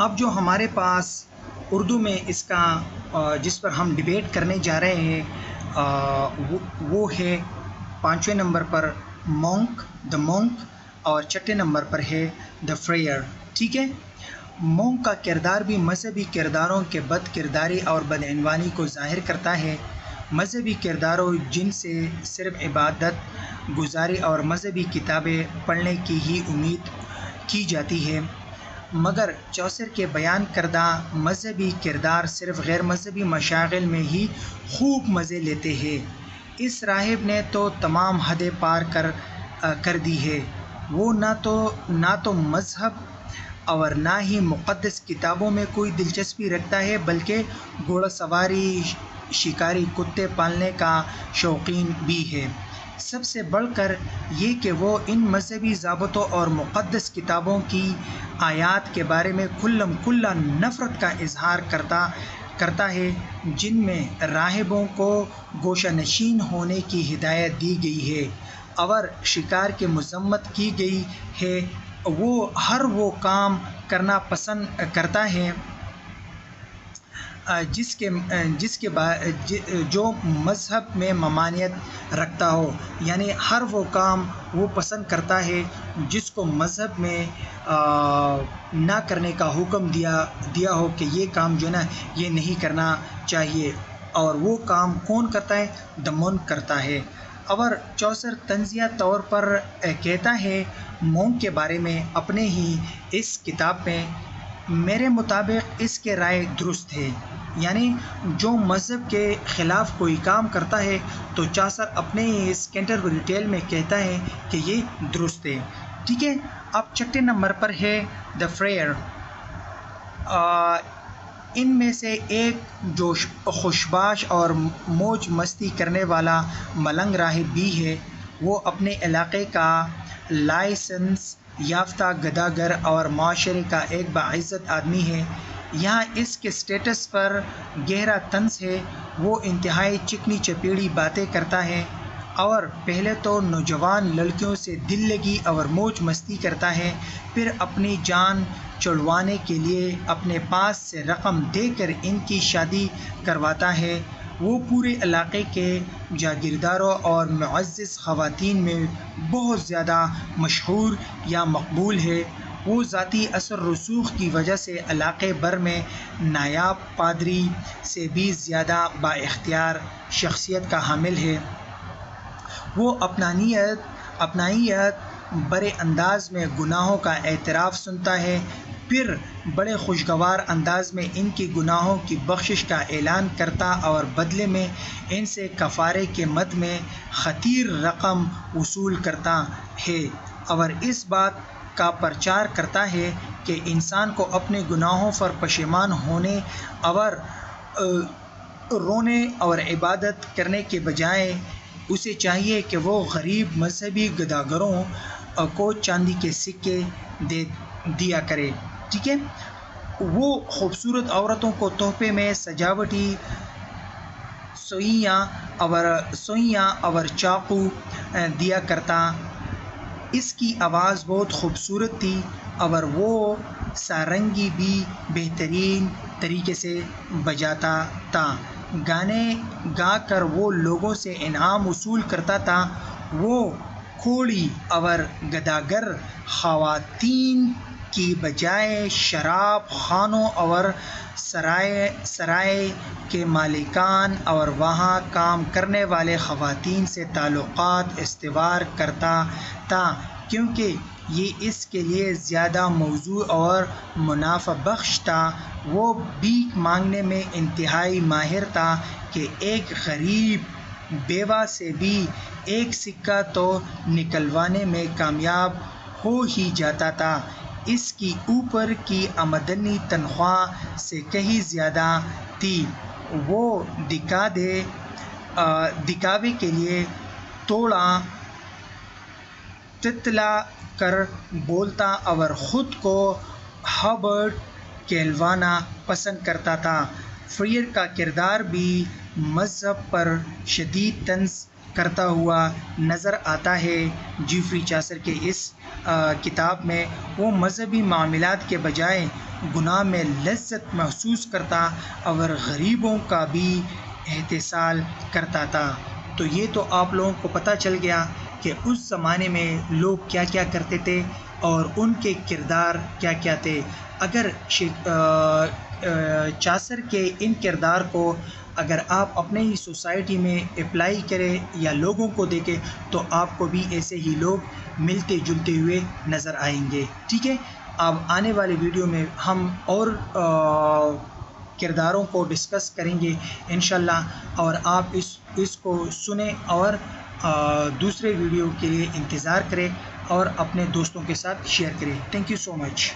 اب جو ہمارے پاس اردو میں اس کا جس پر ہم ڈبیٹ کرنے جا رہے ہیں وہ ہے 5ویں نمبر پر مونک دا مونک اور 6 نمبر پر ہے دا فریئر. ٹھیک ہے. مونک کا کردار بھی مذہبی کرداروں کے بد کرداری اور بدعنوانی کو ظاہر کرتا ہے. مذہبی کرداروں جن سے صرف عبادت گزاری اور مذہبی کتابیں پڑھنے کی ہی امید کی جاتی ہے، مگر چوسر کے بیان کردہ مذہبی کردار صرف غیر مذہبی مشاغل میں ہی خوب مزے لیتے ہیں. اس راہب نے تو تمام حدیں پار کر دی ہے. وہ نہ تو مذہب اور نہ ہی مقدس کتابوں میں کوئی دلچسپی رکھتا ہے، بلکہ گھوڑا سواری، شکاری، کتے پالنے کا شوقین بھی ہے. سب سے بڑھ کر یہ کہ وہ ان مذہبی ضابطوں اور مقدس کتابوں کی آیات کے بارے میں کھلم کھلا نفرت کا اظہار کرتا ہے، جن میں راہبوں کو گوشہ نشین ہونے کی ہدایت دی گئی ہے اور شکار کی مذمت کی گئی ہے. وہ وہ کام کرنا پسند کرتا ہے جو مذہب میں ممانعت رکھتا ہو. یعنی ہر وہ کام وہ پسند کرتا ہے جس کو مذہب میں نہ کرنے کا حکم دیا ہو کہ یہ کام جو ہے نا یہ نہیں کرنا چاہیے. اور وہ کام کون کرتا ہے؟ دمن کرتا ہے. اور چوسر طنزیہ طور پر کہتا ہے مونک کے بارے میں اپنے ہی اس کتاب میں، میرے مطابق اس کے رائے درست ہے. یعنی جو مذہب کے خلاف کوئی کام کرتا ہے تو چوسر اپنے ہی اس کینٹربری ٹیل میں کہتا ہے کہ یہ درست ہے. ٹھیک ہے. اب 6 نمبر پر ہے دا فریئر. ان میں سے ایک جو خوشباش اور موج مستی کرنے والا ملنگ راہب بھی ہے، وہ اپنے علاقے کا لائسنس یافتہ گداگر اور معاشرے کا ایک باعزت آدمی ہے. یہاں اس کے سٹیٹس پر گہرا طنز ہے. وہ انتہائی چکنی چپیڑی باتیں کرتا ہے اور پہلے تو نوجوان لڑکیوں سے دل لگی اور موج مستی کرتا ہے، پھر اپنی جان چھڑوانے کے لیے اپنے پاس سے رقم دے کر ان کی شادی کرواتا ہے. وہ پورے علاقے کے جاگیرداروں اور معزز خواتین میں بہت زیادہ مشہور یا مقبول ہے. وہ ذاتی اثر رسوخ کی وجہ سے علاقے بھر میں نایاب پادری سے بھی زیادہ با اختیار شخصیت کا حامل ہے. وہ اپنائیت برے انداز میں گناہوں کا اعتراف سنتا ہے، پھر بڑے خوشگوار انداز میں ان کی گناہوں کی بخشش کا اعلان کرتا اور بدلے میں ان سے کفارے کے مد میں خطیر رقم وصول کرتا ہے، اور اس بات کا پرچار کرتا ہے کہ انسان کو اپنے گناہوں پر پشیمان ہونے اور رونے اور عبادت کرنے کے بجائے اسے چاہیے کہ وہ غریب مذہبی گداگروں کو چاندی کے سکے دیا کرے. ٹھیک ہے. وہ خوبصورت عورتوں کو تحفے میں سجاوٹی سوئیاں اور چاقو دیا کرتا. اس کی آواز بہت خوبصورت تھی اور وہ سارنگی بھی بہترین طریقے سے بجاتا تھا. گانے گا کر وہ لوگوں سے انعام وصول کرتا تھا. وہ کھوڑی اور گداگر خواتین کی بجائے شراب خانوں اور سرائے کے مالکان اور وہاں کام کرنے والے خواتین سے تعلقات استوار کرتا تھا، کیونکہ یہ اس کے لیے زیادہ موزوں اور منافع بخش تھا. وہ بھیک مانگنے میں انتہائی ماہر تھا کہ ایک غریب بیوہ سے بھی ایک سکہ تو نکلوانے میں کامیاب ہو ہی جاتا تھا. اس کی اوپر کی آمدنی تنخواہ سے کہیں زیادہ تھی. وہ دکھاوے کے لیے توڑا تتلا کر بولتا اور خود کو ہربرٹ کہلوانا پسند کرتا تھا. فریئر کا کردار بھی مذہب پر شدید طنز کرتا ہوا نظر آتا ہے جیفری چاسر کے اس کتاب میں۔ وہ مذہبی معاملات کے بجائے گناہ میں لذت محسوس کرتا اور غریبوں کا بھی احتساب کرتا تھا۔ تو یہ تو آپ لوگوں کو پتہ چل گیا کہ اس زمانے میں لوگ کیا کیا کرتے تھے اور ان کے کردار کیا کیا تھے۔ اگر چاسر کے ان کردار کو اگر آپ اپنے ہی سوسائٹی میں اپلائی کریں یا لوگوں کو دیکھیں تو آپ کو بھی ایسے ہی لوگ ملتے جلتے ہوئے نظر آئیں گے، ٹھیک ہے۔ اب آنے والے ویڈیو میں ہم اور کرداروں کو ڈسکس کریں گے انشاءاللہ، اور آپ اس کو سنیں اور دوسرے ویڈیو کے لیے انتظار کریں اور اپنے دوستوں کے ساتھ شیئر کریں۔ Thank you so much.